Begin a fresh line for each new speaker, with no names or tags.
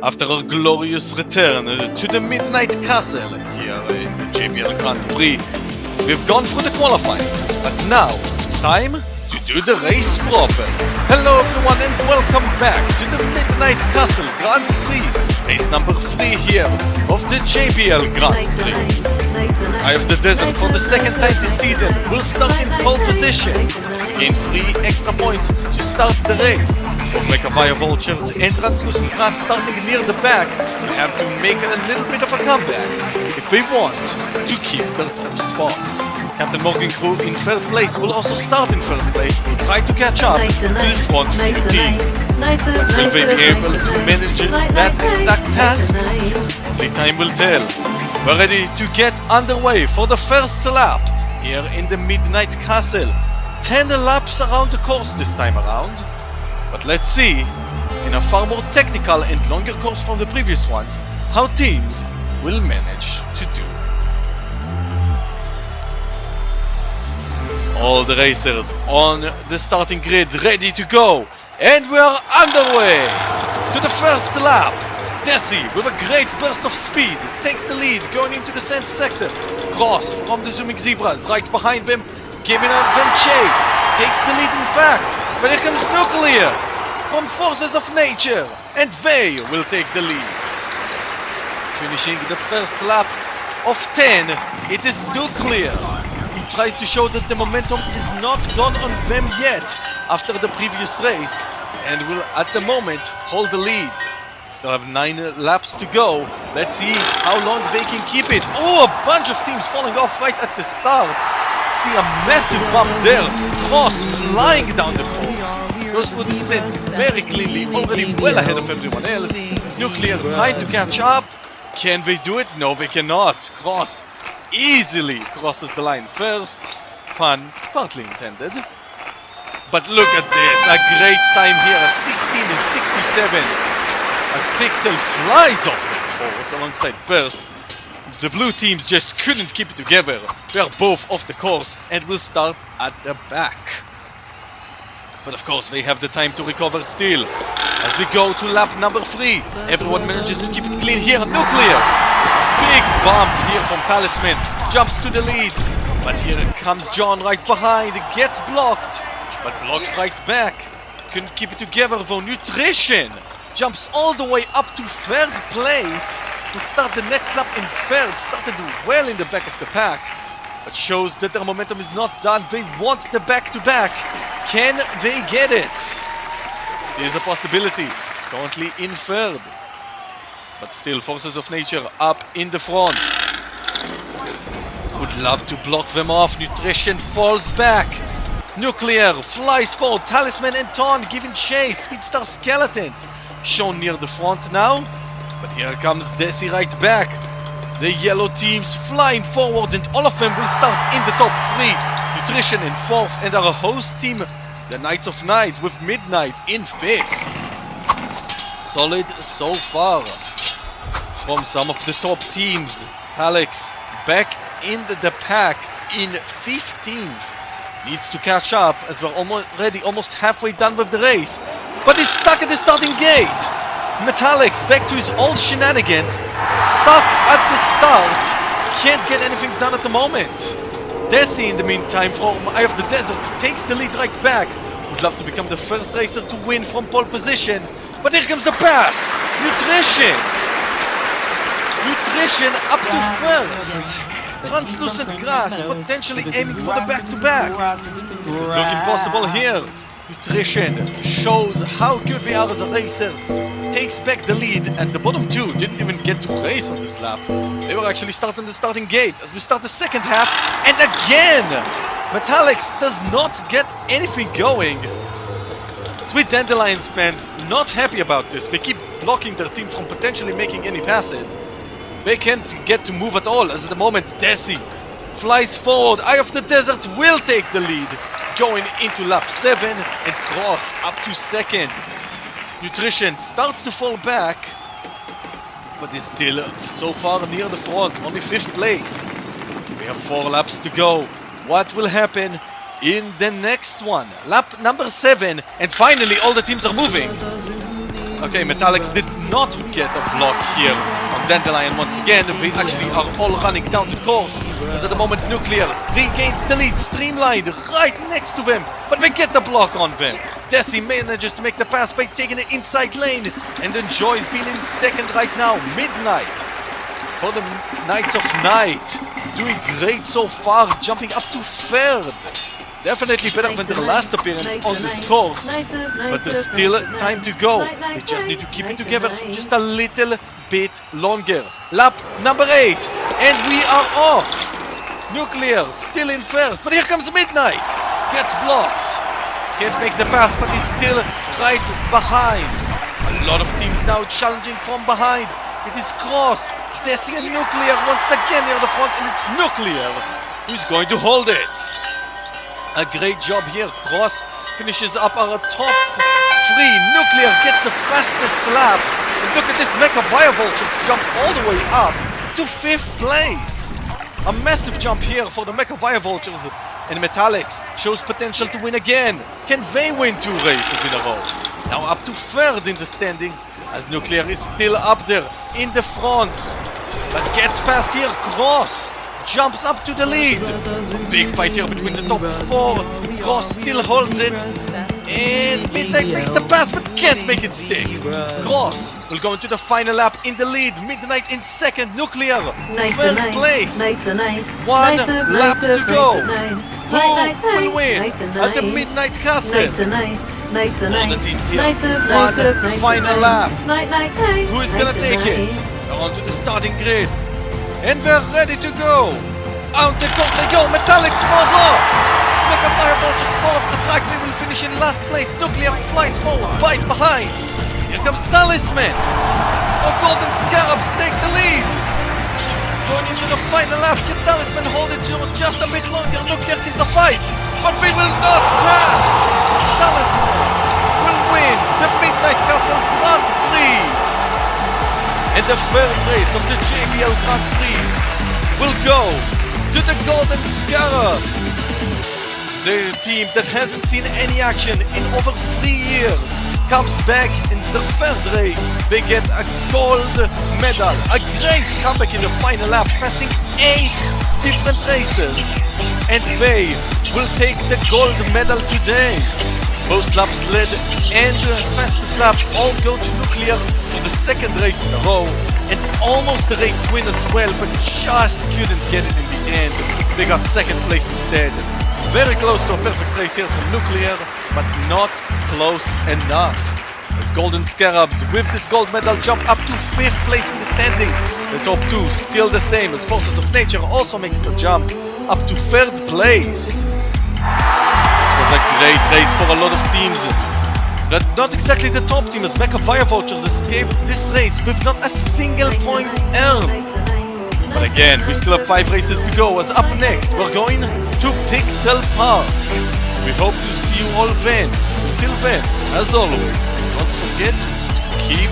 After our glorious return to the Midnight Castle here in the JBL Grand Prix, we've gone through the qualifiers, but now it's time to do the race proper. Hello everyone and welcome back to the Midnight Castle Grand Prix, race number 3 here of the JBL Grand Prix. Eye of the Desert for the second time this season will start in pole position, gain 3 extra points to start the race. Of Via Vultures and Translucent Grass starting near the back will have to make a little bit of a comeback if they want to keep their top spots. Captain Morgan Crew in 3rd place will also start in 3rd place, will try to catch up to the front few teams. But will they be able to manage that exact task? Only time will tell. We're ready to get underway for the first lap here in the Midnight Castle. 10 laps around the course this time around. But let's see, in a far more technical and longer course from the previous ones, how teams will manage to do. All the racers on the starting grid ready to go, and we are underway to the first lap. Desi, with a great burst of speed, takes the lead going into the center sector. Cross from the zooming zebras right behind them, giving them chase, takes the lead in fact, but here comes Nuclear from Forces of Nature, and they will take the lead. Finishing the first lap of 10, it is Nuclear, who tries to show that the momentum is not gone on them yet after the previous race, and will at the moment hold the lead. Still have 9 laps to go. Let's see how long they can keep it. Oh, a bunch of teams falling off right at the start. See a massive bump there. Cross flying down the course. Goes through the descent very cleanly, already well ahead of everyone else. Nuclear trying to catch up. Can they do it? No, they cannot. Cross easily crosses the line first. Pun partly intended. But look at this, a great time here, a 16:67. As Pixel flies off the course alongside Burst. The blue teams just couldn't keep it together. They are both off the course and will start at the back. But of course they have the time to recover still. As we go to lap number 3, everyone manages to keep it clean here. Nuclear! Big bump here from Talisman. Jumps to the lead. But here comes John right behind. Gets blocked. But blocks right back. Couldn't keep it together though. Nutrition jumps all the way up to 3rd place. Will start the next lap in 3rd. Started well in the back of the pack, but shows that their momentum is not done. They want the back-to-back. Can they get it? It is a possibility. Currently in 3rd, but still Forces of Nature up in the front. Would love to block them off. Nutrition falls back. Nuclear flies forward. Talisman and Ton giving chase. Speedstar Skeletons shown near the front now. But here comes Desi right back. The yellow teams flying forward, and all of them will start in the top 3. Nutrition in 4th, and our host team, the Knights of Night, with Midnight in 5th. Solid so far from some of the top teams. Alex back in the pack in 15th. Needs to catch up as we're almost halfway done with the race. But he's stuck at the starting gate. Metallics back to his old shenanigans. Stuck at the start. Can't get anything done at the moment. Desi in the meantime from Eye of the Desert takes the lead right back. Would love to become the first racer to win from pole position. But here comes the pass. Nutrition up to 1st. Translucent Grass potentially aiming for the back-to-back. It is looking possible here. Nutrition shows how good they are as a racer. Takes back the lead, and the bottom 2 didn't even get to race on this lap. They were actually starting the starting gate as we start the second half. And again, Metallics does not get anything going. Sweet Dandelions fans not happy about this. They keep blocking their team from potentially making any passes. They can't get to move at all, as at the moment Desi flies forward. Eye of the Desert will take the lead, going into lap 7, and Cross up to 2nd. Nutrition starts to fall back, but is still so far near the front, only 5th place. We have 4 laps to go. What will happen in the next one? Lap number 7, and finally all the teams are moving. Okay, Metallics did not get a block here on Dandelion once again. They actually are all running down the course. As at the moment, Nuclear regains the lead, Streamlined right next to them, but they get the block on them. Desi manages to make the pass by taking the inside lane and enjoys being in second right now. Midnight for the Knights of Night, doing great so far, jumping up to third. Definitely better than their last appearance on this course, but there's still time to go. We just need to keep it together for just a little bit longer. Lap number 8, and we are off. Nuclear still in first, but here comes Midnight. Gets blocked. Can't make the pass, but he's still right behind. A lot of teams now challenging from behind. It is Cross, Desi and Nuclear once again near the front, and it's Nuclear who's going to hold it. A great job here. Cross finishes up our top 3. Nuclear gets the fastest lap. And look at this, Mecha Fire Vultures jump all the way up to 5th place. A massive jump here for the Mecha Fire Vultures. And Metallics shows potential to win again. Can they win 2 races in a row? Now up to 3rd in the standings, as Nuclear is still up there in the front. But gets past here. Cross jumps up to the lead. Big fight here between the top 4. Cross still holds it. And Midnight makes the pass but can't make it stick. Cross will go into the final lap in the lead. Midnight in second. Nuclear 3rd place. 1 lap to go. Who will win at the Midnight Castle? All the teams here. 1 final lap. Who is gonna take it? They're onto the starting grid. And they're ready to go! Out the course they go! Metallics falls off! Mecha Fire Vultures fall off the track, they will finish in last place. Nuclear flies forward, bites behind. Here comes Talisman! Oh, Golden Scarabs take the lead! Going into the final lap, can Talisman hold it just a bit longer? Nuclear gives a fight, but they will not pass! Talisman will win the Midnight Castle Grand Prix! And the 3rd race of the JBL Grand Prix will go to the Golden Scarabs. The team that hasn't seen any action in over 3 years comes back in the 3rd race. They get a gold medal. A great comeback in the final lap, passing 8 different races. And they will take the gold medal today. Most laps led and fastest lap all go to Nuclear for the 2nd race in a row, and almost the race win as well, but just couldn't get it in the end. They got 2nd place instead. Very close to a perfect race here from Nuclear, but not close enough. As Golden Scarabs with this gold medal jump up to 5th place in the standings. The top 2 still the same, as Forces of Nature also makes the jump up to 3rd place. This was a great race for a lot of teams. But not exactly the top team, as Mecha Fire Vultures escaped this race with not a single point earned. But again, we still have 5 races to go, as up next we're going to Pixel Park. We hope to see you all then. Until then, as always, don't forget to keep